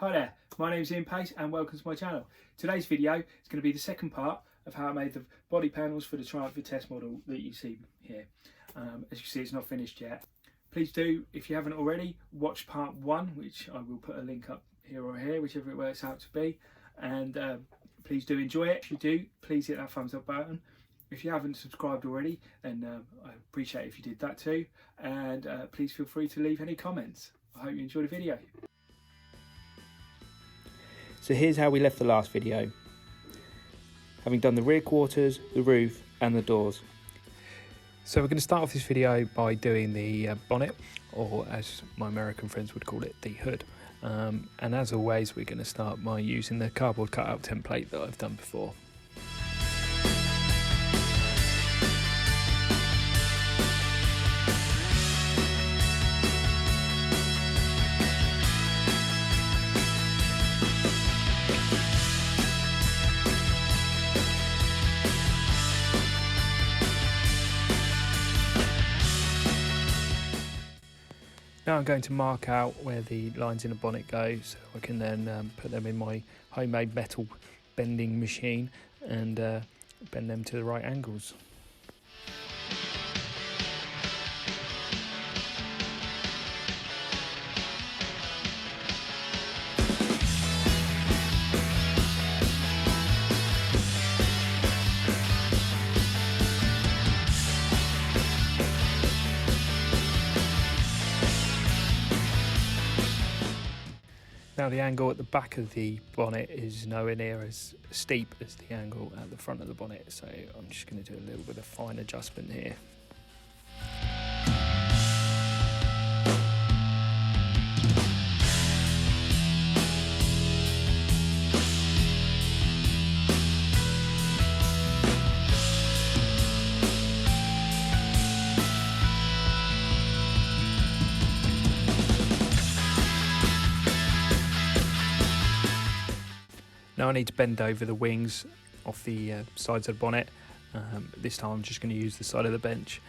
Hi there, my name is Ian Pace and welcome to my channel. Today's video is going to be the second part of how I made the body panels for the Triumph Vitesse model that you see here. As you see, it's not finished yet. Please do, if you haven't already, watch part 1, which I will put a link up here or here, whichever it works out to be. And please do enjoy it. If you do, please hit that thumbs up button. If you haven't subscribed already, then I appreciate if you did that too. And please feel free to leave any comments. I hope you enjoy the video. So here's how we left the last video, having done the rear quarters, the roof and the doors. So we're going to start off this video by doing the bonnet, or as my American friends would call it, the hood. And as always, we're going to start by using the cardboard cutout template that I've done before. Now I'm going to mark out where the lines in the bonnet go, so I can then put them in my homemade metal bending machine and bend them to the right angles. Now the angle at the back of the bonnet is nowhere near as steep as the angle at the front of the bonnet, so I'm just going to do a little bit of fine adjustment here. Now I need to bend over the wings off the sides of the bonnet. This time I'm just going to use the side of the bench.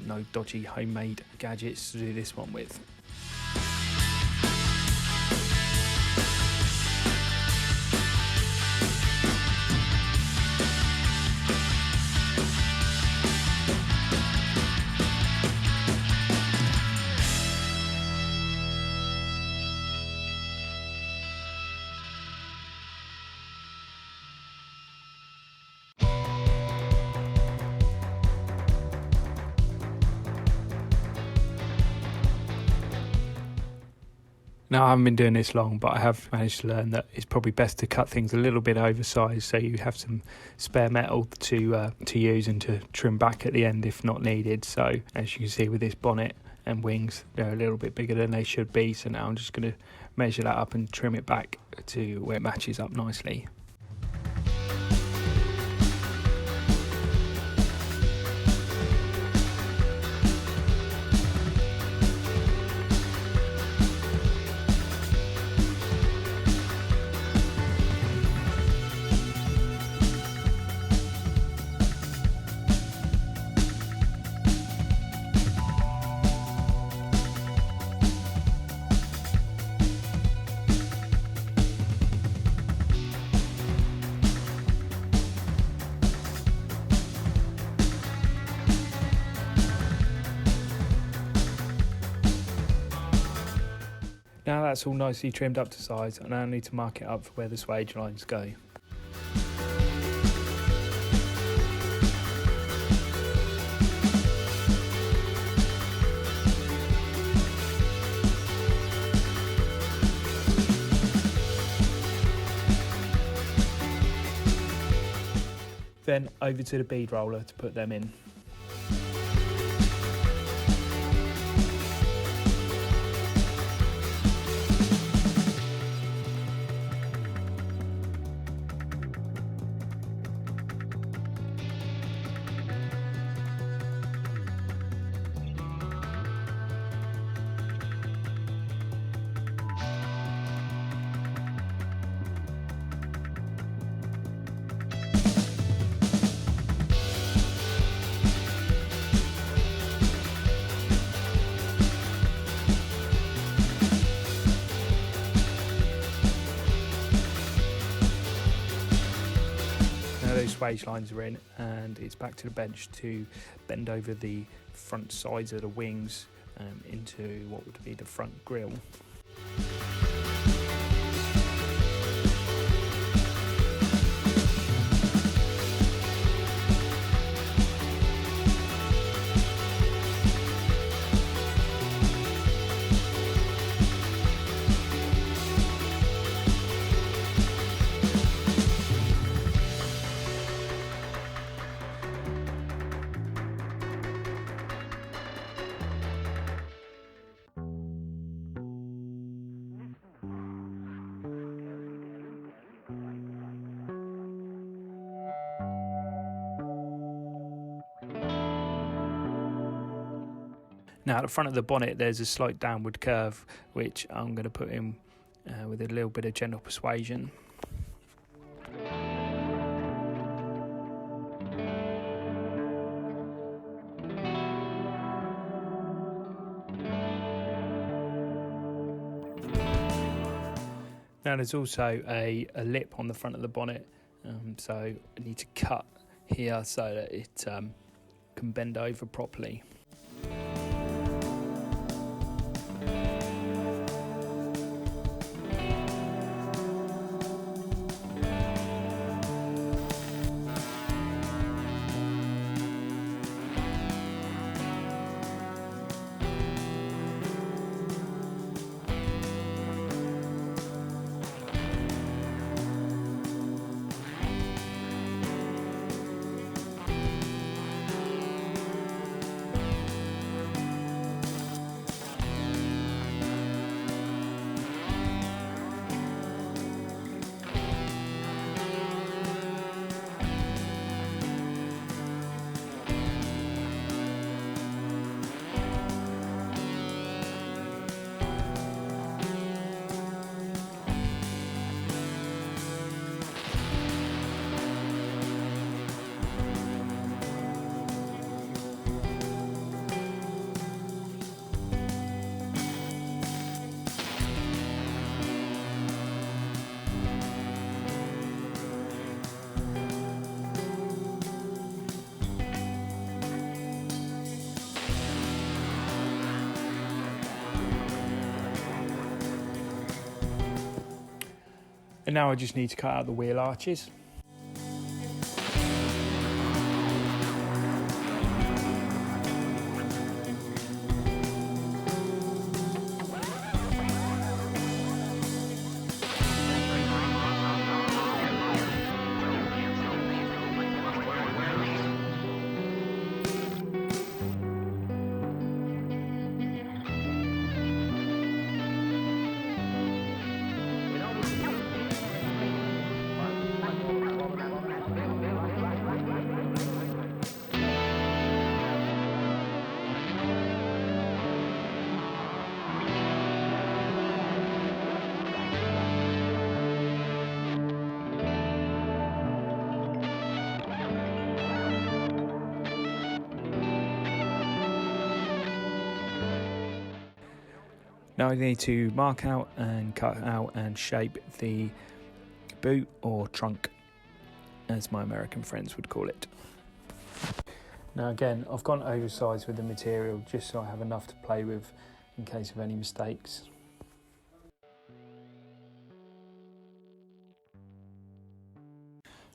No dodgy homemade gadgets to do this one with. Now I haven't been doing this long, but I have managed to learn that it's probably best to cut things a little bit oversized so you have some spare metal to use and to trim back at the end if not needed. So as you can see with this bonnet and wings, they're a little bit bigger than they should be, so now I'm just going to measure that up and trim it back to where it matches up nicely. Now that's all nicely trimmed up to size, I now need to mark it up for where the swage lines go. Then over to the bead roller to put them in. of those swage lines are in, and it's back to the bench to bend over the front sides of the wings into what would be the front grille. Now at the front of the bonnet there's a slight downward curve which I'm going to put in with a little bit of gentle persuasion. Now there's also a lip on the front of the bonnet, so I need to cut here so that it can bend over properly. And now I just need to cut out the wheel arches. Now I need to mark out and cut out and shape the boot or trunk, as my American friends would call it. Now again, I've gone oversized with the material just so I have enough to play with in case of any mistakes.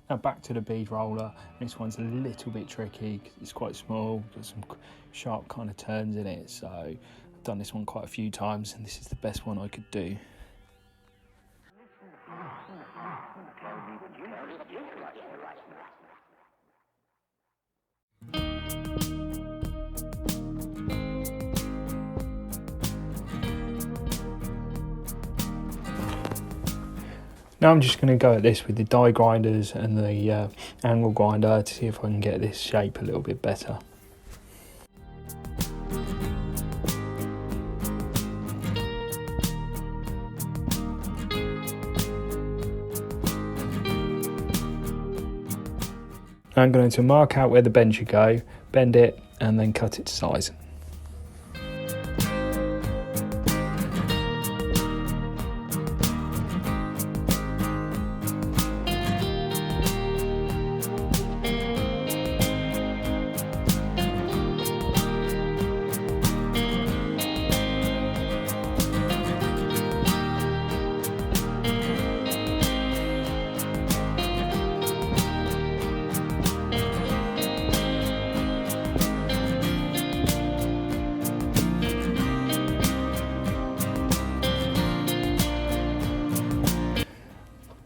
Now back to the bead roller. This one's a little bit tricky because it's quite small, got some sharp kind of turns in it, so I've done this one quite a few times and this is the best one I could do. Now I'm just going to go at this with the die grinders and the angle grinder to see if I can get this shape a little bit better. I'm going to mark out where the bend should go, bend it and then cut it to size.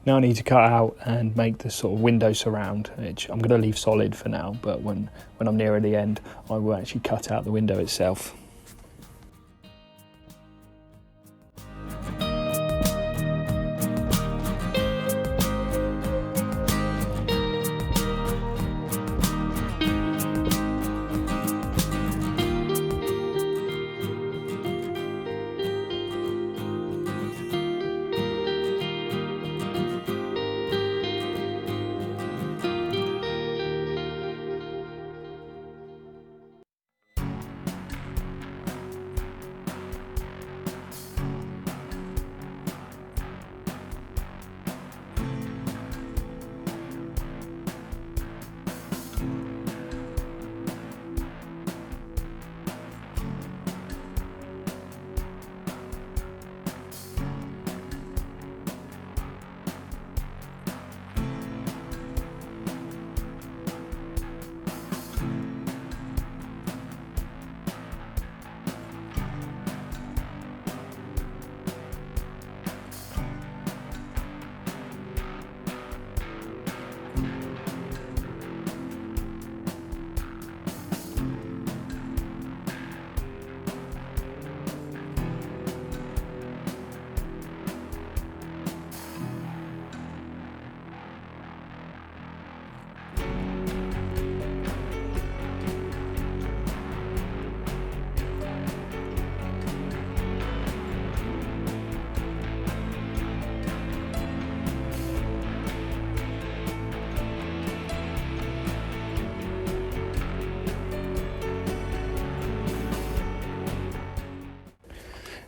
Now I need to cut out and make the sort of window surround, which I'm going to leave solid for now, but when I'm nearer the end, I will actually cut out the window itself.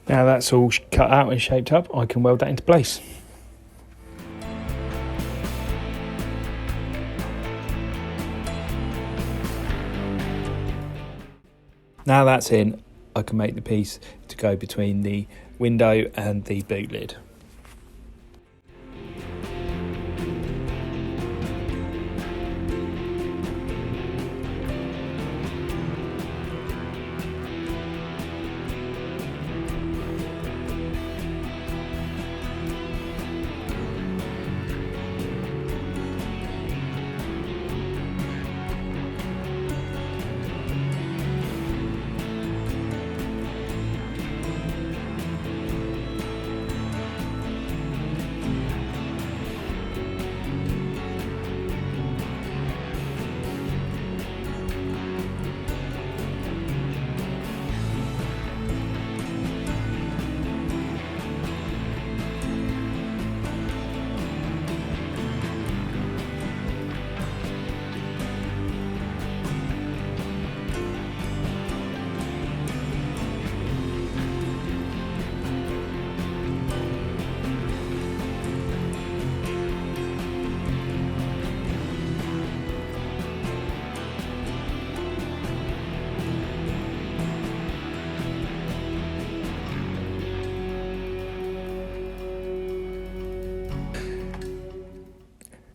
Now that's all cut out and shaped up, I can weld that into place. Now that's in, I can make the piece to go between the window and the boot lid.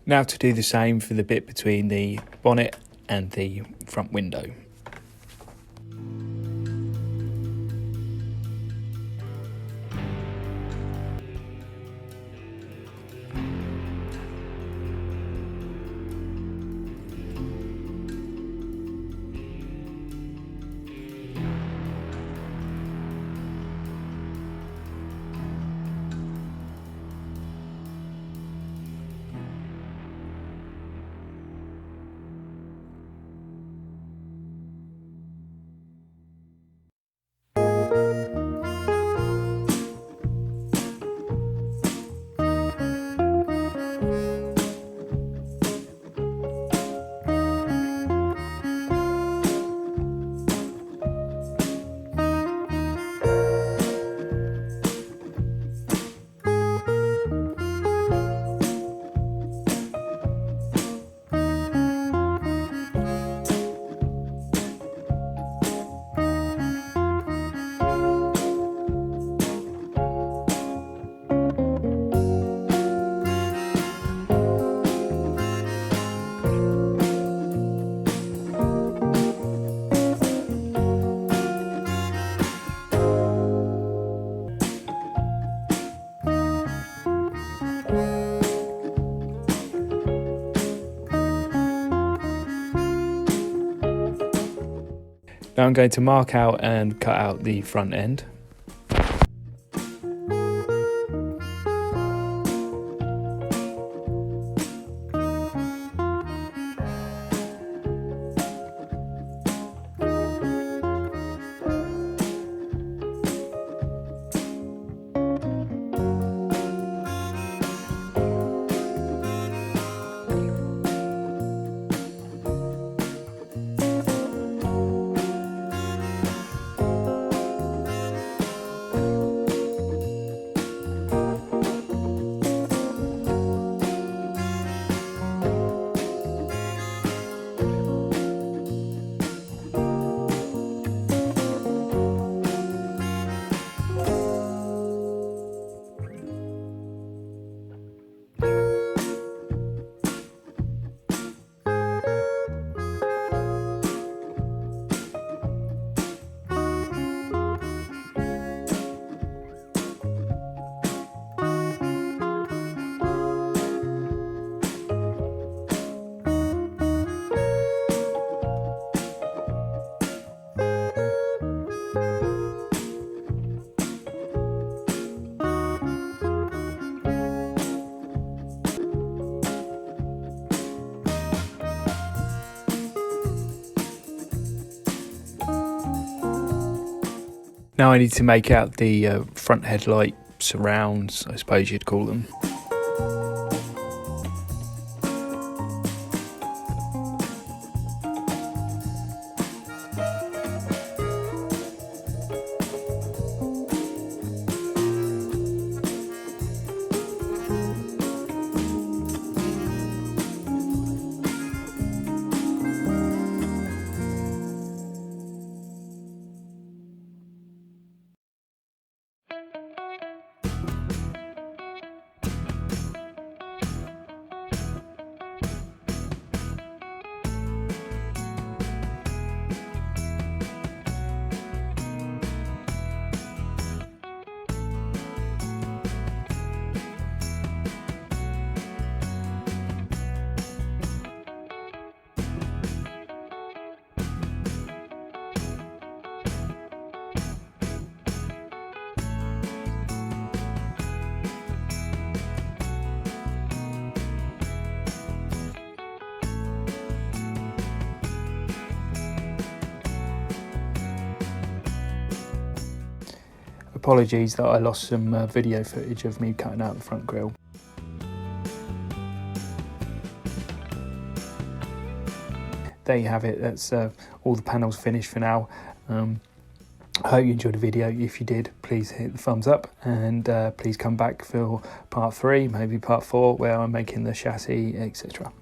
Now to do the same for the bit between the bonnet and the front window. Now I'm going to mark out and cut out the front end. Now I need to make out the front headlight surrounds, I suppose you'd call them. Apologies that I lost some video footage of me cutting out the front grille. There you have it, that's all the panels finished for now. I hope you enjoyed the video. If you did, please hit the thumbs up, and please come back for part 3, maybe part 4, where I'm making the chassis, etc.